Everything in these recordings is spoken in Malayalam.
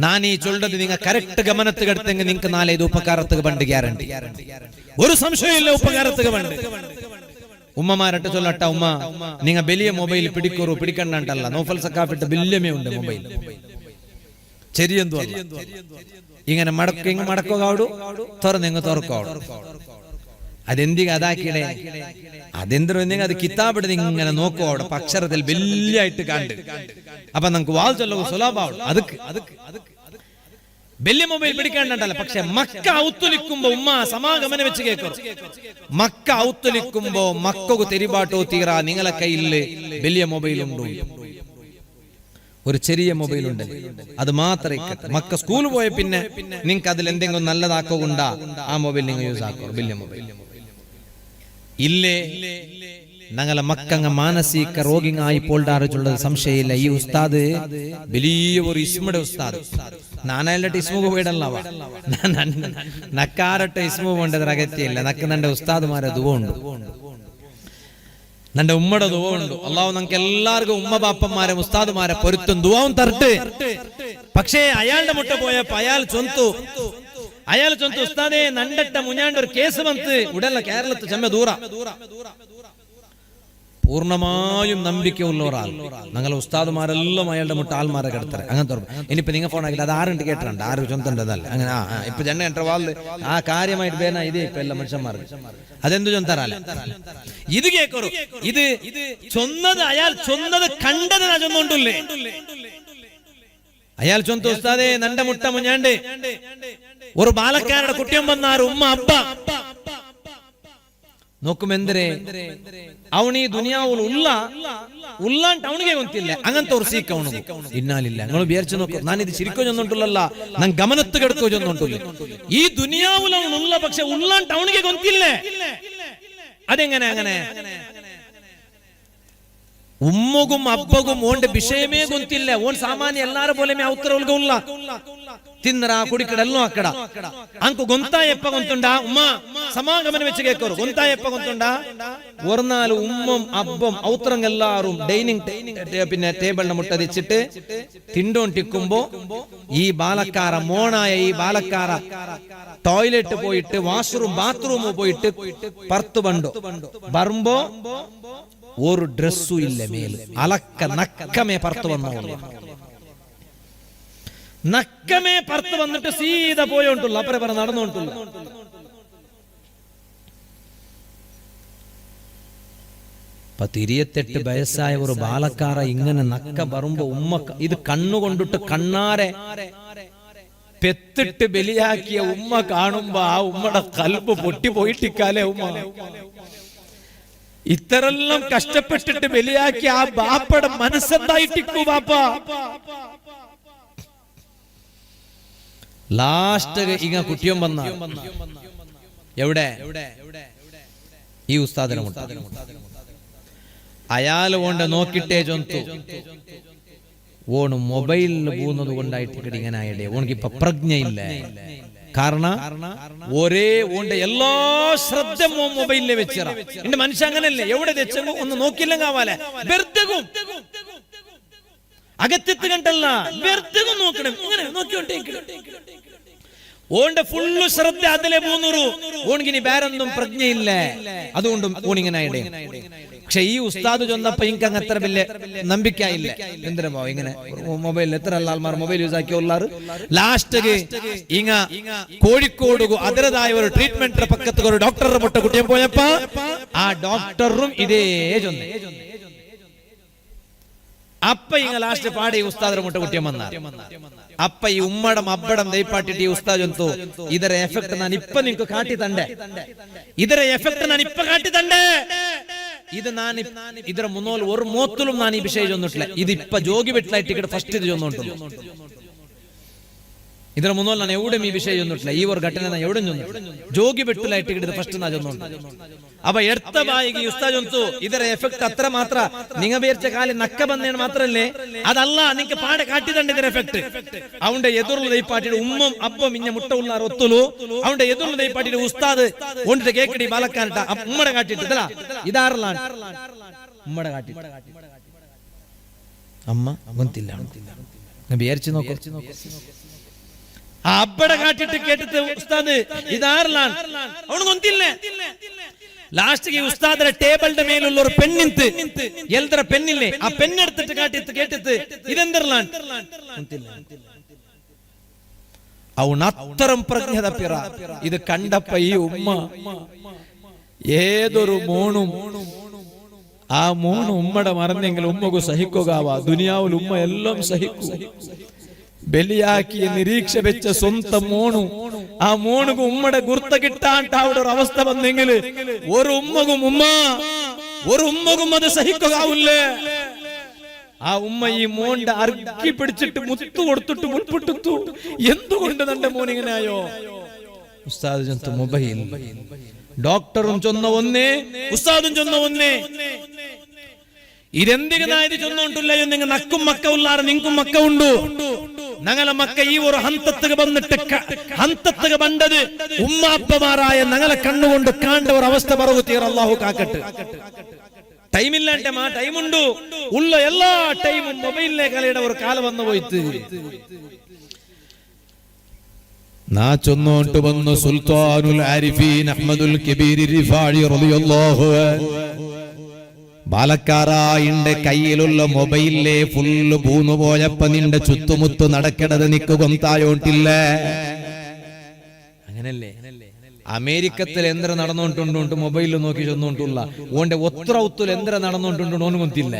ನಾನು ಈ ಚೊಲ್ಲದು ನಿಂಗೆ ಕರೆಕ್ಟ್ ಗಮನಕ್ಕೆ ಗಡ್ತಂಗೆ ನಿಂಗೆ ನಾಳೆ ಇದು ಉಪಕಾರಕ್ಕೆ ಬಂದು ಗ್ಯಾರಂಟಿ ഒരു സംശയമില്ല ഉപകാരத்துக்கு ಬಂದು ഉമ്മമാരട്ട് ചൊല്ലട്ട ഉമ്മ നിങ്ങ വലിയ മൊബൈൽ പിടിക്കോറു പിടിക്കണ്ടല്ല നോഫൽ സക്കാഫിട്ട് ബില്യമേ ഉണ്ട് മൊബൈൽ ശരിയെന്തോ ഇങ്ങനെ മടക്കോകാവു തുറന്നിങ്ങ് തുറക്കോടു അതെന്തിಗೆ അതാക്കിടേ അതെന്തിനും അത് കിതാബിട്ട് ഇങ്ങനെ നോക്കോ അവിടെ അക്ഷരത്തിൽ വലിയായിട്ട് കണ്ട് അപ്പൊ നമുക്ക് വാൾ ചൊല്ലുക സുലഭാവും അതുക്ക് വലിയ മൊബൈൽ പിടിക്കാണ്ടല്ല പക്ഷെ മക്ക ഔത്തുലിക്കുമ്പോ ഉമ്മ സമാഗമനം വെച്ച് കേൾക്കും മക്ക ഔത്തുലിക്കുമ്പോ മക്കൾക്ക് തെരിപാട്ടോ തീരാ നിങ്ങളെ കയ്യിൽ വലിയ മൊബൈൽ ഉണ്ടോ ഒരു ചെറിയ മൊബൈൽ ഉണ്ട് അത് മാത്രമേ മക്ക സ്കൂൾ പോയ പിന്നെ നിങ്ങൾക്ക് അതിൽ എന്തെങ്കിലും നല്ലതാക്കോണ്ടാ ആ മൊബൈൽ നിങ്ങൾ യൂസ് ആക്കോ വലിയ മൊബൈൽ ഇല്ലേ ഞങ്ങളെ മക്കങ്ങ മാനസിക രോഗിയായി പോൾഡാറുള്ളത് സംശയമില്ല ഈ ഉസ്താദ് വലിയ ഒരു ഇസ്മയുടെ ഉസ്താദ് നാനായിട്ട് ഇസ്മുഖ പോയിടല്ലവ നക്കാരട്ട് ഇസ്മു വേണ്ടത് അഗത്യമില്ല നക്ക് നന്റെ ഉസ്താദുമാരെ ദുവമുണ്ട് നന്റെ ഉമ്മയുടെ ദുവമുണ്ട് അള്ളാഹു നമുക്ക് എല്ലാവർക്കും ഉമ്മ ബാപ്പന്മാരെ ഉസ്താദുമാരെ പൊരുത്തും ദുവാവും തരട്ട് പക്ഷേ അയാളുടെ മുട്ട പോയപ്പോ അയാൾ ചൊന്തു ഉസ്താദേ നണ്ടട്ട മുഞ്ഞാണ്ട് ഒരു കേസ് വന്ന് ഉടനെ കേരളത്തിൽ ചെമ്മ ദൂര പൂർണ്ണമായും നമ്പിക്കയുള്ളവരാൾ ഞങ്ങളെ ഉസ്താദുമാരെല്ലാം അയാളുടെ മുട്ട ആൾമാരെ കിടത്തറ അങ്ങനത്തെ ഇനിയിപ്പോ നിങ്ങൾ ഫോൺ ആക്കില്ല അത് ആരുണ്ട് കേട്ടിട്ടുണ്ട് ആരും ചൊന്തണ്ടതല്ല അങ്ങനെ ഇപ്പൊ ജന എന്റെ വാള് ആ കാര്യമായിട്ട് വേന ഇതേ ഇപ്പൊ എല്ലാ മനുഷ്യന്മാർക്ക് അതെന്തു ചൊന്തറല്ല ഇത് കേക്കറു ഇത് ചൊന്നത് അയാൾ ചൊന്നത് കണ്ടത് ഞാൻ ചൊന്നുകൊണ്ടല്ലേ അയാൾ ചൊന്തു ഉസ്താദേ നന്റെ മുട്ട മുഞ്ഞാണ്ട് ഒരു ബാലക്കാരുടെ കുട്ടിയും വന്നാറ് ഉമ്മ അബ്ബ നോക്കുമെന്തരെ അവണീ ദുനിയാവുൽ ഉള്ളാണ്ട് അവನಿಗೆ ಗೊತ್ತಿಲ್ಲ അങ്ങനത്തെ ഒരു സീക്ക് അവണു ഇന്നാലില്ല നിങ്ങൾ വിചാരിച്ചു നോക്കൂ ഞാനിത് ശരിക്കോ ചൊന്നിട്ടുള്ളല്ല ഞാൻ ഗമനത്ത് കിടക്കോ ചൊന്നിട്ടില്ല ഈ ദുനിയാവുൽ അവനുള്ള പക്ഷെ ഉള്ളാണ്ട് അവನಿಗೆ ಗೊತ್ತಿಲ್ಲ അതെങ്ങനെ അങ്ങനെ ഉമ്മകും അബ്ബകും ഓന്റെ വിഷയമേ ಗೊತ್ತಿಲ್ಲ ഓൻ സാമാന്യ എല്ലാരെ പോലെ ഔത്തരവുള്ള ತಿನ್ನರ ಕುಡಿಕಡೆಲ್ಲೂ ಅಕ್ಕಡ ಅಂಕು ಗೊಂತಾಯಪ್ಪ ಗೊಂತುಂಡ ಉಮ್ಮ ಸಮಾಗಮನ വെച്ച് കേക്കോರು ಗೊಂತಾಯಪ್ಪ ಗೊಂತುಂಡ ഒരനാല് ഉമ്മം അബ്ബം ഔത്രങ്ങെല്ലാരും ഡൈനിങ് പിന്നെ ടേബിളിനെ മുട്ടതിച്ചിട്ട് തിണ്ടോണ്ടിക്കുമ്പോ ഈ ബാലക്കാര മോണായ ഈ ബാലക്കാര ടോയ്ലറ്റ് പോയിട്ട് വാഷ്റൂം ബാത്റൂം പോയിട്ട് പർത്തു ബണ്ടോ ബർമ്പോ ഒരു ഡ്രസ്സും ഇല്ല മേൽ അലക്ക നക്കമേ പർത്തു വന്നോളൂ നക്കമേ പർത്ത് വന്നിട്ട് സീത പോയോണ്ടുള്ളു അപ്പറെ പറ നടന്നോണ്ടുള്ളു പത്തിരുപത്തെട്ട് വയസ്സായ ഒരു ബാലക്കാര ഇങ്ങനെ നക്ക പറയുമ്പോ ഉമ്മ ഇത് കണ്ണുകൊണ്ടിട്ട് കണ്ണാരെ പെത്തിട്ട് ബലിയാക്കിയ ഉമ്മ കാണുമ്പോ ആ ഉമ്മയുടെ കൽബ് പൊട്ടിപ്പോയിട്ടിക്കാലേ ഉമ്മ ഇത്തരെല്ലാം കഷ്ടപ്പെട്ടിട്ട് ബലിയാക്കിയ ആ ബാപ്പയുടെ മനസ്സെന്തായിട്ടിക്കൂ ബാപ്പ ലാസ്റ്റ് ഇങ്ങ കുട്ടിയും വന്ന എവിടെ ഈ ഉസ്താദിനെ മുട്ട അയാൾ കൊണ്ട് നോക്കിട്ടേ ചൊന്തു ഓണ് മൊബൈലിൽ പോകുന്നത് കൊണ്ടായിട്ട് ഇങ്ങനെ ആയിടേ ഓണിക്ക് ഇപ്പൊ പ്രജ്ഞയില്ല കാരണം ഒരേ ഓന്റെ എല്ലാ ശ്രദ്ധ മൊബൈലിലെ വെച്ചിറ എന്റെ മനുഷ്യ അങ്ങനല്ലേ എവിടെ വെച്ചോ ഒന്ന് നോക്കിയില്ലെങ്കിൽ ആവാലെ വെറുതെകും അകത്തെത്ത് കണ്ടല്ല വെറുതെകും നോക്കണം ഇങ്ങനെ നോക്കിയോണ്ടേ ഓന്റെ ഫുള്ള് ശ്രദ്ധ അതിലെ പോകുന്നു ഓണിക്കിനി വേറൊന്നും പ്രജ്ഞയില്ല അതുകൊണ്ടും ഓണിങ്ങനെ പക്ഷെ ഈ ഉസ്താദ് ചൊന്നപ്പോ എനിക്ക് അങ്ങ് അത്ര വലിയ നമ്പിക്കായില്ല എന്തിനോ ഇങ്ങനെ മൊബൈലിൽ എത്ര ആൾമാർ മൊബൈൽ യൂസ് ആക്കിയുള്ളാറ് ലാസ്റ്റ് ഇങ്ങ കോഴിക്കോട് അതിരതായ ഒരു ട്രീറ്റ്മെന്റ് പക്കത്ത് ഒരു ഡോക്ടറുടെ മുട്ട കുട്ടിയെ പോയപ്പോ ആ ഡോക്ടറും ഇതേ ചൊന്നേ അപ്പ ഇങ്ങ ലാസ്റ്റ് പാടി ഉസ്താദിന്റെ മുട്ട കുട്ടിയെ വന്നാർ അപ്പ ഈ ഉമ്മടം അബ്ബടം ദൈപ്പാട്ടിട്ട് ഈ ഉസ്താദ് ചൊന്തു ಇದರ എഫക്ട് ഞാൻ ഇപ്പൊ നിങ്ങൾക്ക് കാട്ടി തണ്ടേ ಇದರ എഫക്ട് ഞാൻ ഇപ്പൊ കാട്ടി തണ്ടേ ഇത് ഞാൻ ಇದರ മുന്നോൽ ഒരു മോത്തിലും ഞാൻ ഈ വിഷയം ചൊന്നിട്ടില്ല ഇത് ഇപ്പൊ ജോഗി വെട്ടിലായിട്ട് ഇവിടെ ഫസ്റ്റ് ഇത് ചൊന്നുണ്ടല്ലോ ಇದರ മുന്നോൽ ഞാൻ എവിടെയും ഈ വിഷയം ചൊന്നിട്ടില്ല ഈ ഒരു ഘട്ടന ഞാൻ എവിടെയും ചൊന്നിട്ടില്ല ജോഗി വെട്ടിലായിട്ട് ഇവിടെ ഫസ്റ്റ് ഞാൻ ചൊന്നുണ്ട് അപ്പൊ എടുത്ത ബായിക്ക് ഉസ്താദ് ചൊന്തു ಇದರ എഫക്ട് അത്ര മാത്ര നിങ്ങ വിചാരിച്ച കാലം നക്ക ബന്ധേണ് മാത്രല്ലേ അതല്ല നിങ്ങൾക്ക് പാടെ കാട്ടിതണ്ട് ಇದರ എഫക്ട് അവന്റെ എതിർള്ള ദൈപ്പാട്ടിയുടെ ഉമ്മം അപ്പം ഇഞ്ഞ മുട്ട ഉള്ളാർ ഒത്തുലു അവന്റെ എതിർള്ള ദൈപ്പാട്ടിയുടെ ഉസ്താദ് ഒന്നിട്ട് കേക്കടി ബാലക്കാരട്ട ഉമ്മടെ കാട്ടിട്ട് ഇതാറലാണ് ഉമ്മടെ കാട്ടി അമ്മ ഗൊന്തില്ല വിചാരിച്ചു നോക്കൂ അബ്ബടെ കാട്ടിട്ട് കേട്ടിട്ട് ഉസ്താദ് ഇതാരലാണ് അവന് ഗൊന്തില്ല ലാസ്റ്റ് ഉസ്താദರ ടേബിളിന്റെ മേലുള്ള ഒരു പെണ്ണിന്ത് എൽദര പെണ്ണില്ലേ ആ പെണ്ണെടുത്തിട്ട് കാട്ടിട്ട് കേട്ടിട്ട് ഇതെന്തരലാണ് അവന് അത്തരം പ്രജ്ഞ തപ്പിറ ഇത് കണ്ടപ്പ ഈ ഉമ്മ ഏതൊരു മോണും ആ മോണ് ഉമ്മയുടെ മറന്നെങ്കിൽ ഉമ്മക്ക് സഹിക്കുകയാവാ ദുനിയാവിൽ ഉമ്മ എല്ലാം സഹിക്കൂ ബലിയാക്കിയ നിരീക്ഷ വെച്ച സ്വന്തം മോണു ആ മോണുക്ക് ഉമ്മയുടെ ഗുർത്ത കിട്ടാണ്ട് അവിടെ ഒരു അവസ്ഥ വന്നെങ്കിൽ ഒരു ഉമ്മകും അത് സഹിക്കുകയാവില്ലേ ആ ഉമ്മ ഈ മോന്റെ അർക്കി പിടിച്ചിട്ട് മുത്തു കൊടുത്തിട്ട് മുൾപ്പിട്ടു എന്തുകൊണ്ട് തന്റെ മോൻ ഇങ്ങനെയായോ ഉസ്താദ് ചൊന്ന മൊബൈൽ ഡോക്ടറും ചൊന്ന ഒന്നേ ഉസ്താദും ചൊന്ന ഒന്നേ ഇതെന്തിനായത് ചൊന്നോണ്ടില്ലയോ നിങ്ങൾ നക്കും മക്ക ഉള്ളാറ് നിങ്ങൾക്കും മക്ക ഉണ്ടു ഞങ്ങളെ മക്ക ഈ ഒരു ഹന്തത്തുക വന്നിട്ട് ഹന്തത്തുക ബണ്ടത് ഉമ്മാപ്പമാരായ ഞങ്ങളെ കണ്ണുകൊണ്ട് കാണ്ട ഒരു അവസ്ഥ പറവു തീർ അല്ലാഹു കാക്കട്ടെ ടൈമില്ലാണ്ട് ആ ടൈമുണ്ടു ഉള്ള എല്ലാ ടൈമും മൊബൈലിലെ കളിയുടെ ഒരു കാലം വന്നു പോയിട്ട് നാ ചൊന്നോട്ട് വന്നു സുൽത്താനുൽ ആരിഫീൻ അഹ്മദുൽ കബീർ റിഫാഇ റളിയല്ലാഹു അൻഹു ബാലക്കാരായിന്റെ കയ്യിലുള്ള മൊബൈലിലെ ഫുള്ള് പൂന്നു പോയപ്പോ നിന്റെ ചുത്തുമുത്തു നടക്കണത് നിക്ക് കൊന്തായോട്ടില്ല അങ്ങനല്ലേ അമേരിക്കത്തിൽ എന്ത്ര നടന്നോണ്ടുണ്ട് മൊബൈലിൽ നോക്കി ചെന്നോണ്ടുള്ള ഓന്റെ ഒത്ര ഒത്തുൽ എന്ത്ര നടന്നോണ്ടുണ്ട് ഓന് കൊന്തില്ല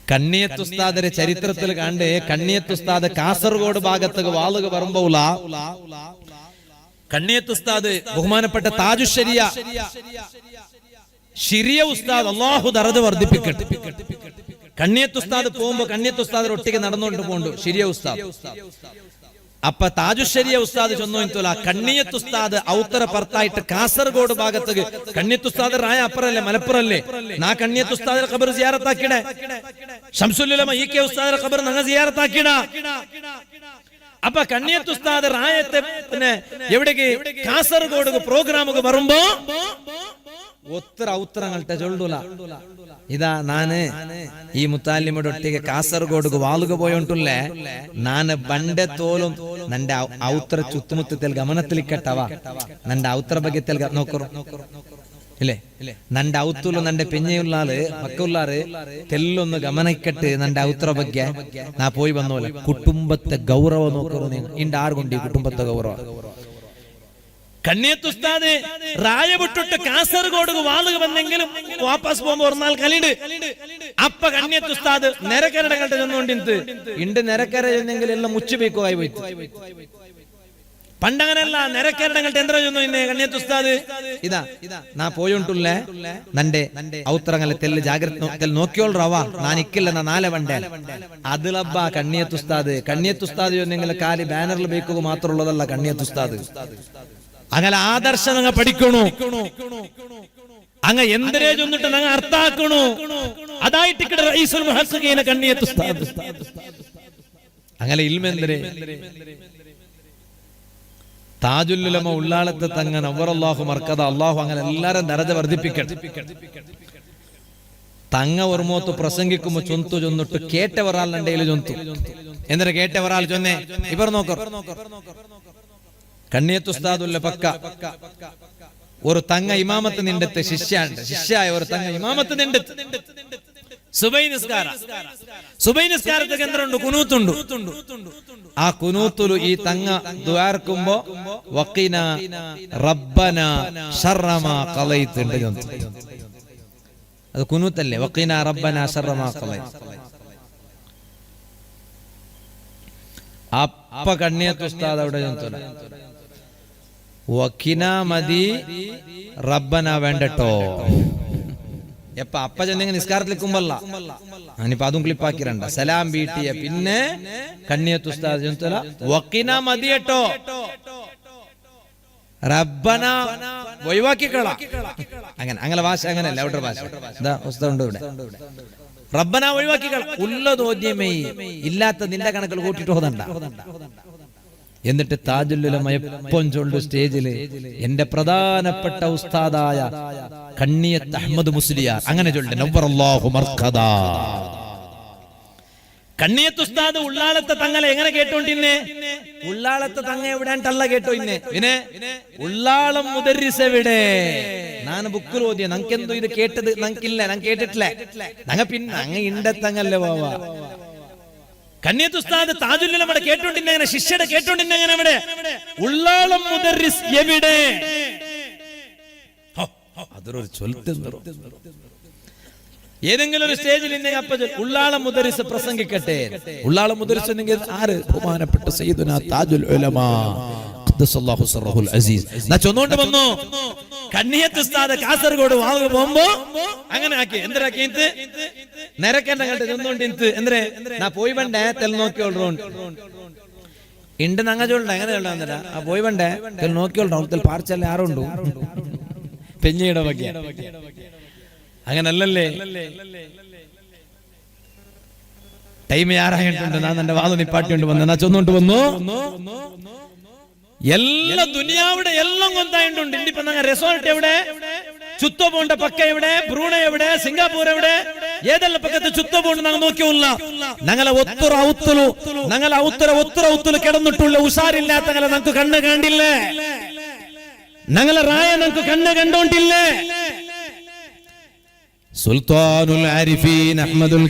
കണ്ണിയത്തുസ്താദരെ ചരിത്രത്തിൽ കണ്ട് കണ്ണിയത്തുസ്താദ് കാസർഗോഡ് ഭാഗത്തേക്ക് വാളുക പറമ്പോല കണ്ണിയത്തുസ്താദ് ബഹുമാനപ്പെട്ട താജുശ്ശേരിയ ശിരിയ ഉസ്താദ് അല്ലാഹു ദറജ വർദ്ധിപ്പിക്കട്ടെ കണ്ണിയത്തുസ്താദ് പോകുമ്പോ കണ്ണിയത്തുസ്താദ് ഒട്ടിക്ക് നടന്നുകൊണ്ട് പോണ്ടു ശിരിയ ഉസ്താദ് അപ്പൊ താജുശ്ശേരിയ ഉസ്താദ് ചൊന്നോല കണ്ണിയത്തുസ്താദ് ഔത്തര പുറത്തായിട്ട് കാസർഗോഡ് ഭാഗത്തേക്ക് കണ്ണിയത്തുസ്താദ് റായ അപ്പുറല്ലേ മലപ്പുറല്ലേ നാ കണ്ണിയത്തുസ്താദിന്റെ ഖബർ സിയാറത്താക്കിട ശംസുലുലമ ഈ കെ ഉസ്താദിന്റെ ഖബർ ഞങ്ങൾ സിയാറത്താക്കിട അപ്പൊ കണ്ണിയത്തുസ്താദ് റായത്തെ പിന്നെ എവിടേക്ക് കാസർഗോഡ് പ്രോഗ്രാമുക്ക് വരുമ്പോ ഒത്തര ഔത്തരങ്ങൾട്ടെ ചൊല്ലൂല ഇതാ നാന് ഈ മുത്താലിമയുടെ ഒട്ടിಗೆ കാസർഗോഡ് വാളുക പോയോണ്ടുള്ളേ നാന് ಬಂಡೆ തോലും നന്റെ ഔത്തര ചുത്തുമുത്തത്തിൽ ഗമനത്തിലിക്കട്ടവ നന്റെ ഔത്തര ബഗ്യത്തിൽ നോക്കറു ഇല്ലേ നന്റെ ഔത്തുಲು നന്റെ പെഞ്ഞയുള്ളാള് മക്കുള്ളാറ് തെല്ലൊന്ന് ഗമനിക്കട്ട് നന്റെ ഔത്തര ಬಗ್ಗೆ ನಾ പോയി വന്നോലെ കുടുംബത്തെ ഗൗരവ നോക്കറു ഇണ്ട് ആർകൊണ്ടി കുടുംബത്തെ ഗൗരവ കണ്ണിയത്തുസ്താദ് റായ വിട്ടിട്ട് കാസർഗോഡ് വാളുക വന്നെങ്കിലും വാപ്പസ് പോകുമ്പോ ഒരു നാൾ കളിട് അപ്പ കണ്ണിയത്തുസ്താദ് നിരക്കരടകളുടെ ചെന്നുകൊണ്ടിരുത്ത് ഇണ്ട് നിരക്കര ചെന്നെങ്കിൽ എല്ലാം മുച്ചുബേക്കുമായി പോയി പണ്ടങ്ങനല്ല നിരക്കരടങ്ങളുടെ എന്താ ചെന്നു ഇന്നെ കണ്ണിയത്തുസ്താദ് ഇതാ നാ പോയോണ്ടുള്ളേ നന്റെ ഔത്തരങ്ങളെ തെല്ല് ജാഗ്രത നോക്കിയോളറാവാ നാനിക്കില്ല നാ നാലെ വണ്ടേ അതിലബ്ബ കണ്ണിയത്തുസ്താദ് ചെന്നെങ്കിൽ കാലി ബാനറിൽ ബേക്കുക മാത്രമുള്ളതല്ല കണ്ണിയത്തുസ്താദ് അങ്ങനെ ആദർശം അങ്ങ് പഠിക്കണു അങ്ങ് എന്തിനെ ചൊന്നിട്ട് അങ്ങ് അർത്ഥാക്കണു അതായിട്ട് റഈസുൽ മുഹഖഖീന കണ്ണിയത്തുസ്താദ് അങ്ങനെ ഇൽമെന്തരെ താജുൽ ഉലമ ഉള്ളാളത്തെ തങ്ങ നവറല്ലാഹു മർക്കദ അല്ലാഹു അങ്ങനെ എല്ലാരും ദറജ വർദ്ധിപ്പിക്കട്ടെ തങ്ങ ഒരുമോത്ത് പ്രസംഗിക്കുമ്പോ ചൊന്നിട്ട് കേട്ടവറാളുണ്ടെങ്കിൽ ചൊന്തു എന്നിട്ട് കേട്ടവറാൾ ചൊന്നേ ഇവർ നോക്കർ കണ്ണിയത്തുസ്താദുല്ല പക്ക ഒരു തങ്ങ ഇമാമത്ത് നിണ്ടെത്ത് ശിഷ്യായ ഒരു തങ്ങ ഇമാമത്ത് നിണ്ടെത്ത് സുബൈ നിസ്കാരത്തെ എന്തുണ്ട് കുനൂത്തുണ്ട് ആ കുനൂത്തുലു ഈ തങ്ങ ദുആർക്കുമ്പോ വഖിന റബ്ബന ശർറ മാ ഖളൈത അത് കുനൂത്തല്ലേ വഖിന റബ്ബന ശർറ മാ ഖളൈത അപ്പ കണ്ണിയത്തുസ്താദ് അവിടെ ചൊന്തല വഖിന മതി റബ്ബന വേണ്ടട്ടോ എപ്പ അപ്പ ചെന്നെങ്കിൽ നിസ്കാരത്തിൽ നിൽക്കുമ്പല്ല ഞാനിപ്പോ അതും ക്ലിപ്പാക്കിരണ്ട സലാം വീട്ടിയ പിന്നെ കണ്ണിയത്തുസ്താദ് ചൊന്തല വഖിന മതിയട്ടോ റബ്ബന ഒഴിവാക്കിക്കള അങ്ങനെ ഭാഷ അങ്ങനെയല്ല അവിടെ ഭാഷ ഇതാ ഉസ്താദുണ്ട് ഇവിടെ റബ്ബന ഒഴിവാക്കിക്കള ഉള്ളതോദ്യമേ ഇല്ലാത്ത നിന്റെ കണക്കുകൾ കൂട്ടിട്ട് ഹോദണ്ട എന്നിട്ട് താജുൽ ഉലമ എപ്പം ചൊല്ലു സ്റ്റേജില് എന്റെ പ്രധാനപ്പെട്ട ഉസ്താദായ കണ്ണിയത്ത് അഹ്മദ് മുസ്ലിയാർ അങ്ങനെ ചൊല്ലു നവ്വറല്ലാഹു മർഖദാ കണ്ണിയത്ത് ഉസ്താദ് ഉള്ളാളത്തെ തങ്ങളെ എങ്ങനെ കേട്ടോണ്ടിന്നെ? ഉള്ളാളത്തെ തങ്ങ എവിടെയാണ്ടല്ല കേട്ടോ ഇന്നെ. പിന്നെ ഉള്ളാളം മുദർരിസ് എവിടെ? ನಾನು ബുക്കിൽ ഓതിയ നങ്കെന്തോ ഇത് കേട്ടത് നങ്കില്ല, ഞാൻ കേട്ടിട്ടില്ല. നങ്ങ പിന്നെ അങ്ങ ഇണ്ടത്തങ്ങല്ലേ വാവ. കണ്ണിയത്ത് ഉസ്താദ് താജുൽ ഉലമ കേട്ടോണ്ടിന്നെ, ശിഷ്യയുടെ കേട്ടോണ്ടിന്നെ അവിടെ. ഉള്ളാളം മുദർരിസ് എവിടെ? അതൊരു ചൊല്ലുന്നു. ഏതെങ്കിലും ഒരു സ്റ്റേജിൽ അപ്പ ഉള്ളാളം മുദരിസ് പ്രസംഗിക്കട്ടെ. ഉള്ളാളം മുദരിസ് ആര്? ബഹുമാനപ്പെട്ട സയ്യിദുനാ താജുൽ ഉലമ ഖദ്ദസല്ലാഹു സിർറഹുൽ അസീസ്. ഞാൻ ചൊന്നോണ്ട് വന്നു. കണ്ണിയത്ത് ഉസ്താദ് കാസർഗോഡ് വാങ്ങു പോകുമ്പോ അങ്ങനെ ആക്കി എന്തരാക്കി നിരക്കേണ്ട കണ്ട് ചൊന്നോണ്ട് എന്തേ നാ പോയി വേണ്ടേ തെൽ നോക്കിയോളോണ്ട് ഇണ്ട് നങ്ങ ചൊല്ല എങ്ങനെ ചൊല്ലാ ആ പോയി വേണ്ടേ തെൽ നോക്കിയോളോ തെൽ പാർച്ചല്ലേ ആറുണ്ടു പെഞ്ഞയുടെ വകെ അങ്ങനല്ലേ. ടൈം ആറായിട്ടുണ്ട്. ഞാൻ എന്റെ വാദം നിപ്പാട്ടിയോണ്ട് വന്നു. ഞാൻ ചൊന്നോണ്ട് വന്നു. എല്ലാ ദുനിയാവിടെ എല്ലാം കൊന്തായിട്ടുണ്ട്. ഇന്നിപ്പോ ഞങ്ങൾ റിസോർട്ട് എവിടെ? ചുത്തോപോണ്ട പക്ക എവിടെ? ബ്രൂണ എവിടെ? സിംഗാപ്പൂർ എവിടെ? ഏതെല്ലാം പക്കത്ത് ചുത്തോപോണ്ട് ഞങ്ങൾ നോക്കിയുള്ള ഞങ്ങളെ ഒത്തുറ ഔത്തുലു ഞങ്ങളെ ഒത്തുറ ഔത്തുലു കിടന്നിട്ടുള്ള ഉഷാറില്ലാത്ത ഞങ്ങൾക്ക് കണ്ണ് കണ്ടില്ലേ? ഞങ്ങളെ റായ ഞങ്ങൾക്ക് കണ്ണ് കണ്ടോണ്ടില്ലേ? സുൽത്താനുൽ ആരിഫീൻ അഹ്മദുൽ